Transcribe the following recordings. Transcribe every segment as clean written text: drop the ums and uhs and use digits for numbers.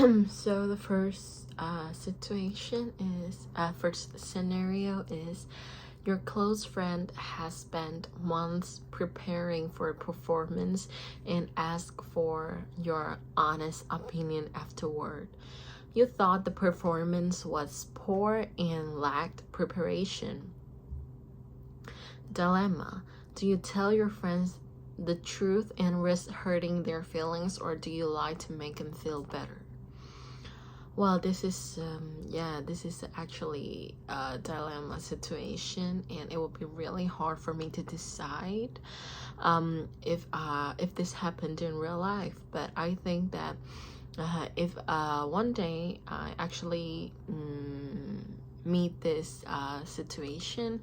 So the first situation is first scenario is your close friend has spent months preparing for a performance and ask for your honest opinion afterward. You thought the performance was poor and lacked preparation. Dilemma: do you tell your friends the truth and risk hurting their feelings, or do you lie to make them feel better? Well, this is actually a dilemma situation, and it will be really hard for me to decide if this happened in real life. But I think that if one day I actually meet this situation,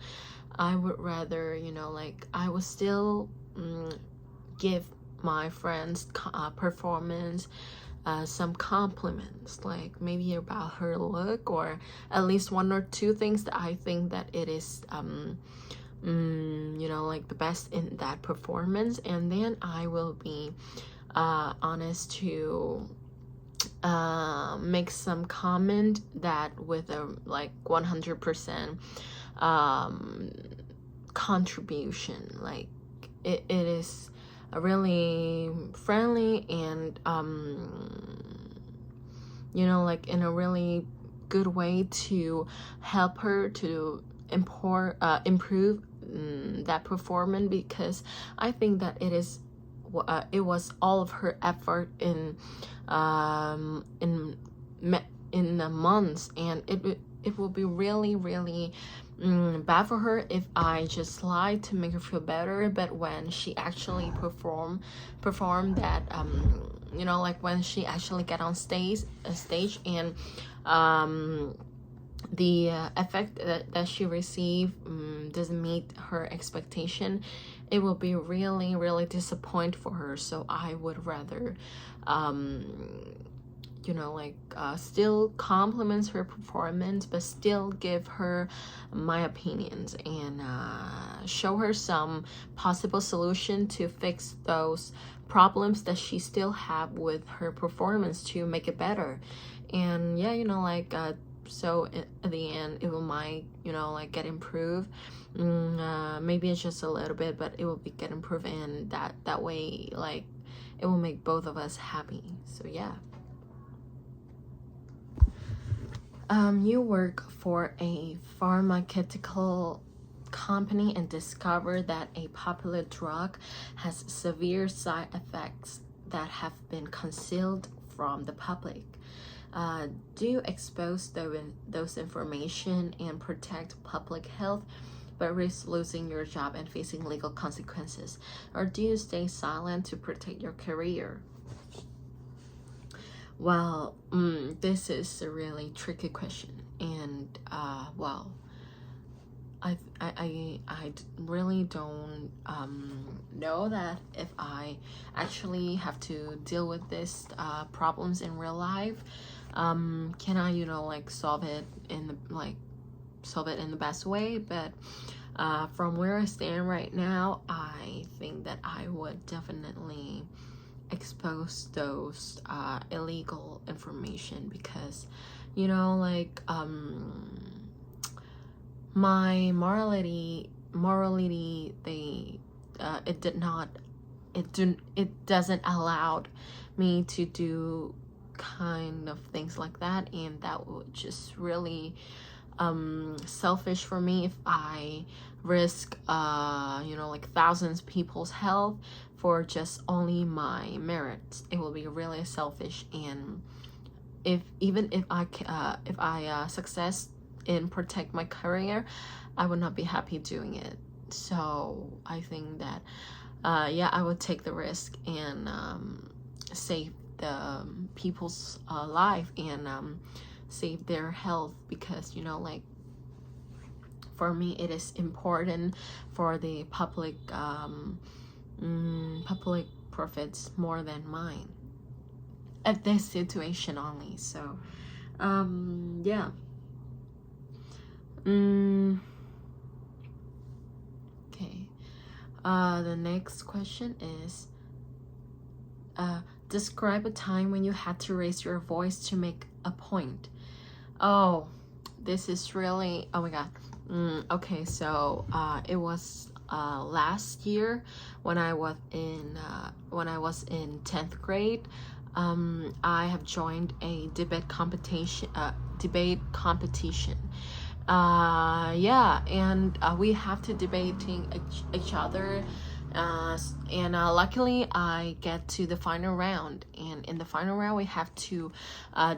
I would rather, I would still give my friend's performance some compliments, like maybe about her look, or at least one or two things that I think that it is like the best in that performance. And then I will be honest to make some comment that with a like 100% contribution, like it is a really friendly and like in a really good way to help her to improve that performance, because I think that it was all of her effort in the months, and it will be really really bad for her if I just lie to make her feel better. But when she actually perform that like when she actually get on stage and the effect that she received doesn't meet her expectation, it will be really really disappointing for her. So I would rather still compliments her performance, but still give her my opinions and show her some possible solution to fix those problems that she still have with her performance to make it better. And so at the end it will might get improved. Maybe it's just a little bit, but it will be get improved, and that way like it will make both of us happy. So yeah. You work for a pharmaceutical company and discover that a popular drug has severe side effects that have been concealed from the public. Do you expose those information and protect public health but risk losing your job and facing legal consequences? Or do you stay silent to protect your career? Well, this is a really tricky question, and I really don't know that if I actually have to deal with this problems in real life. Can I solve it in the best way? But from where I stand right now, I think that I would definitely expose those illegal information, because my morality they it doesn't allow me to do kind of things like that, and that would just really selfish for me if I risk thousands of people's health for just only my merits. It will be really selfish, and if I success in protect my career, I would not be happy doing it. So I think that I would take the risk and save the people's life and save their health, because for me it is important for the public public profits more than mine at this situation only. So yeah. Okay. The next question is, Describe a time when you had to raise your voice to make a point. Oh, this is really, oh my god. Okay, so it was last year when I was in 10th grade. I have joined a debate competition. Yeah, and we have to debating each other, and luckily I get to the final round, and in the final round we have to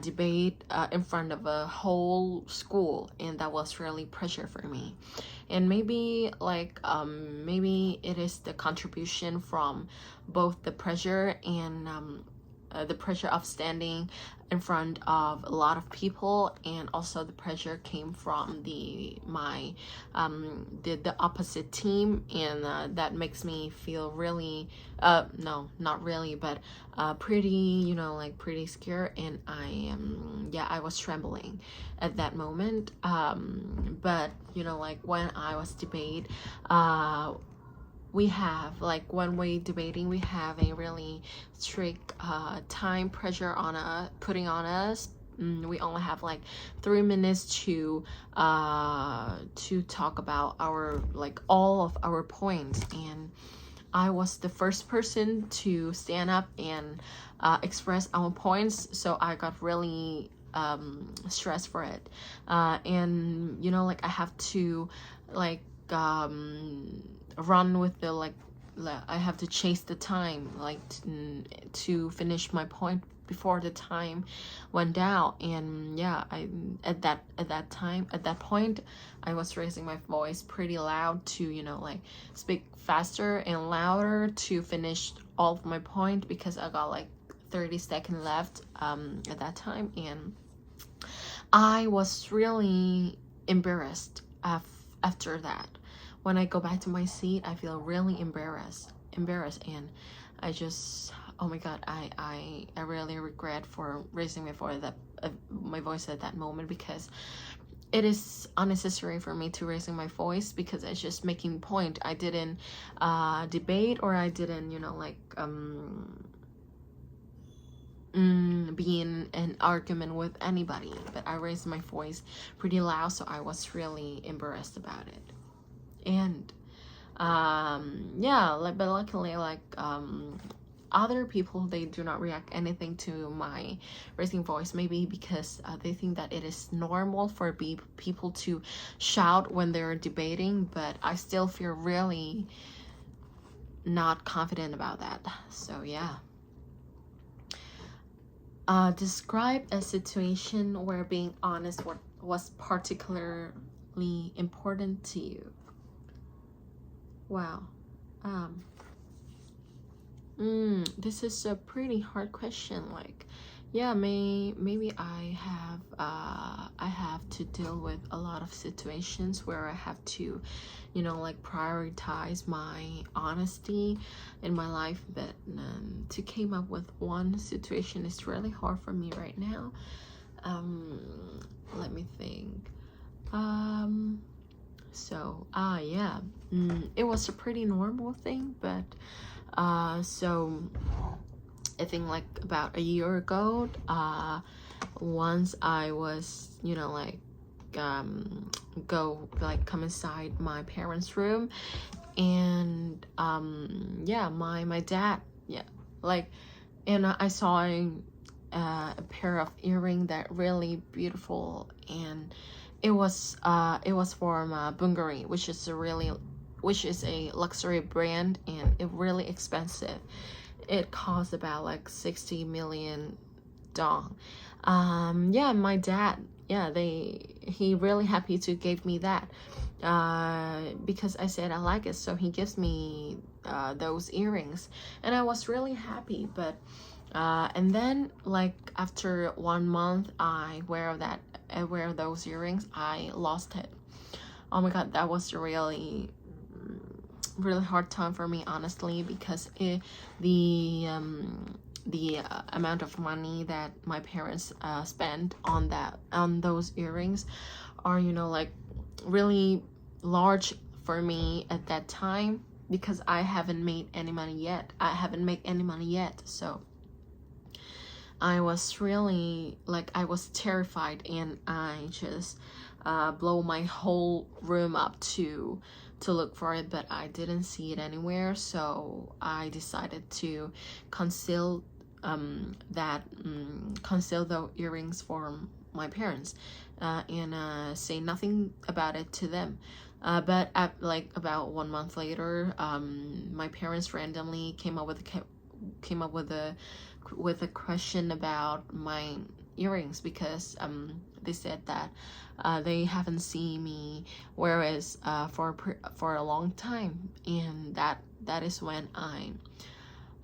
debate in front of a whole school, and that was really pressure for me. And maybe like maybe it is the contribution from both the pressure and the pressure of standing in front of a lot of people, and also the pressure came from the opposite team, and that makes me feel really no, not really, but pretty, you know, like pretty scared, and I was trembling at that moment. But you know, like when I was debate, we have, like when we debating, we have a really strict time pressure on putting on us. We only have like 3 minutes to talk about our, like all of our points, and I was the first person to stand up and express our points, so I got really stressed for it. And you know, like I have to like run with the like I have to chase the time, like to finish my point before the time went down. And yeah, I at that point I was raising my voice pretty loud to, you know, like speak faster and louder to finish all of my point, because I got like 30 seconds left at that time, and I was really embarrassed after that. When I go back to my seat, I feel really embarrassed, and I just, oh my god, I really regret for raising my voice at that moment, because it is unnecessary for me to raising my voice, because it's just making point. I didn't debate, or I didn't, you know, like be in an argument with anybody, but I raised my voice pretty loud, so I was really embarrassed about it. And yeah, like, but luckily, like other people, they do not react anything to my raising voice, maybe because they think that it is normal for people to shout when they're debating, but I still feel really not confident about that. So yeah. Describe a situation where being honest was particularly important to you. Wow. This is a pretty hard question. Like, yeah, maybe I have to deal with a lot of situations where I have to, you know, like prioritize my honesty in my life, but to came up with one situation is really hard for me right now. Let me think. So yeah, it was a pretty normal thing, but so I think like about a year ago, once I was, you know, like come inside my parents' room, and yeah, my dad, yeah, like, and I saw a pair of earrings that really beautiful, and it was from Bulgari, which is a luxury brand, and it really expensive. It costs about like 60 million dong. Yeah, my dad, yeah, he really happy to give me that because I said I like it, so he gives me those earrings, and I was really happy. But and then like after 1 month I wear those earrings, I lost it. Oh my god, that was really hard time for me, honestly, because the amount of money that my parents spent on those earrings are, you know, like really large for me at that time, because I haven't made any money yet. So I was really like, I was terrified, and I just blow my whole room up to look for it, but I didn't see it anywhere. So I decided to conceal conceal the earrings from my parents, and say nothing about it to them. But at, like, about 1 month later, my parents randomly came up with a question about my earrings, because they said that they haven't seen me wear it for a long time, and that is when I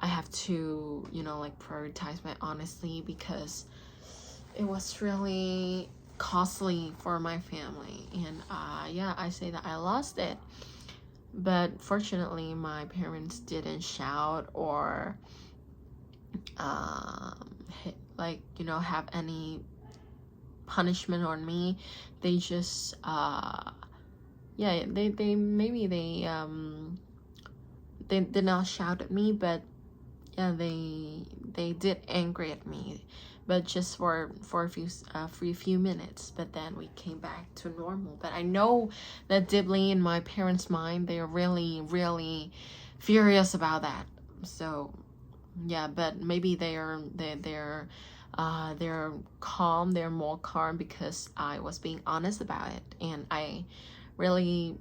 have to, you know, like, prioritize my honesty, because it was really costly for my family. And yeah, I say that I lost it, but fortunately my parents didn't shout or like, you know, have any punishment on me. They just yeah, they maybe they did not shout at me, but yeah, they did angry at me, but just for a few minutes. But then we came back to normal. But I know that deeply in my parents' mind, they're really furious about that. So yeah, but maybe they're calm. They're more calm because I was being honest about it, and I really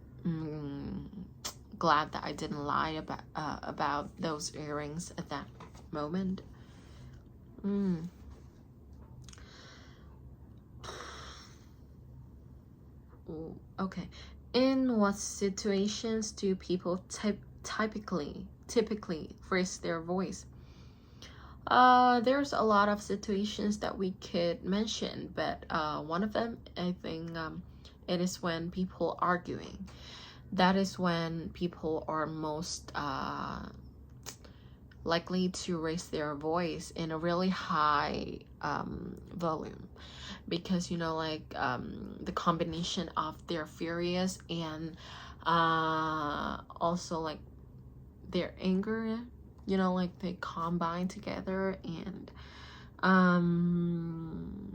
glad that I didn't lie about those earrings at that moment. Okay. In what situations do people typically raise their voice? There's a lot of situations that we could mention, but one of them, I think, it is when people arguing. That is when people are most likely to raise their voice in a really high volume, because, you know, like, the combination of they're furious and also like their anger, you know, like, they combine together, and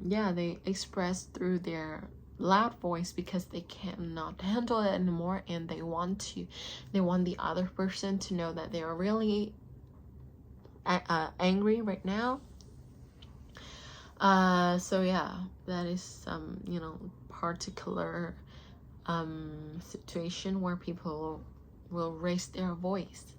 yeah, they express through their loud voice because they cannot handle it anymore, and they want the other person to know that they are really angry right now. So yeah, that is some, you know, particular situation where people will raise their voice.